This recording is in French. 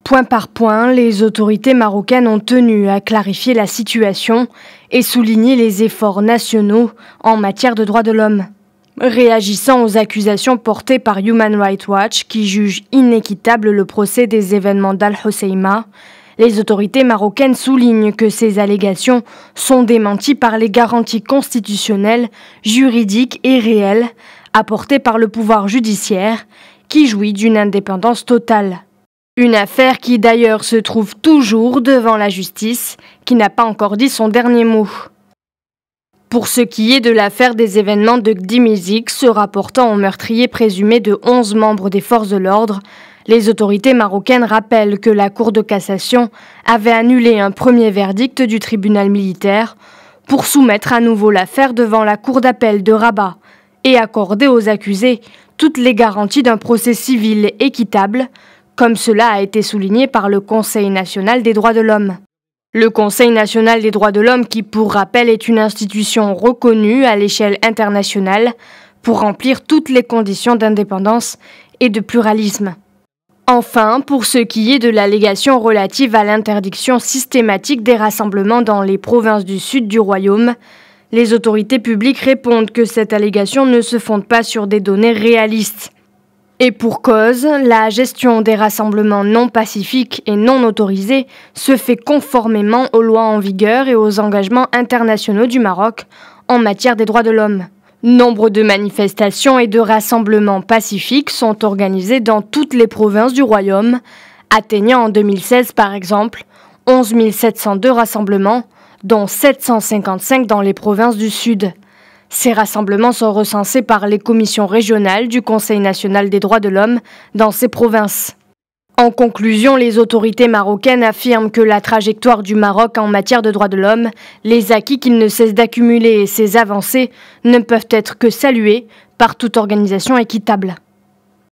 Point par point, les autorités marocaines ont tenu à clarifier la situation et souligner les efforts nationaux en matière de droits de l'homme. Réagissant aux accusations portées par Human Rights Watch, qui juge inéquitable le procès des événements d'Al-Hoceima, les autorités marocaines soulignent que ces allégations sont démenties par les garanties constitutionnelles, juridiques et réelles apportées par le pouvoir judiciaire, qui jouit d'une indépendance totale. Une affaire qui d'ailleurs se trouve toujours devant la justice, qui n'a pas encore dit son dernier mot. Pour ce qui est de l'affaire des événements de Gdimizik, se rapportant au meurtrier présumé de 11 membres des forces de l'ordre, les autorités marocaines rappellent que la Cour de cassation avait annulé un premier verdict du tribunal militaire pour soumettre à nouveau l'affaire devant la Cour d'appel de Rabat et accorder aux accusés toutes les garanties d'un procès civil équitable, comme cela a été souligné par le Conseil national des droits de l'homme. Le Conseil national des droits de l'homme qui, pour rappel, est une institution reconnue à l'échelle internationale pour remplir toutes les conditions d'indépendance et de pluralisme. Enfin, pour ce qui est de l'allégation relative à l'interdiction systématique des rassemblements dans les provinces du sud du royaume, les autorités publiques répondent que cette allégation ne se fonde pas sur des données réalistes. Et pour cause, la gestion des rassemblements non pacifiques et non autorisés se fait conformément aux lois en vigueur et aux engagements internationaux du Maroc en matière des droits de l'homme. Nombre de manifestations et de rassemblements pacifiques sont organisés dans toutes les provinces du royaume, atteignant en 2016 par exemple 11 702 rassemblements, dont 755 dans les provinces du sud. Ces rassemblements sont recensés par les commissions régionales du Conseil national des droits de l'homme dans ces provinces. En conclusion, les autorités marocaines affirment que la trajectoire du Maroc en matière de droits de l'homme, les acquis qu'il ne cesse d'accumuler et ses avancées ne peuvent être que salués par toute organisation équitable.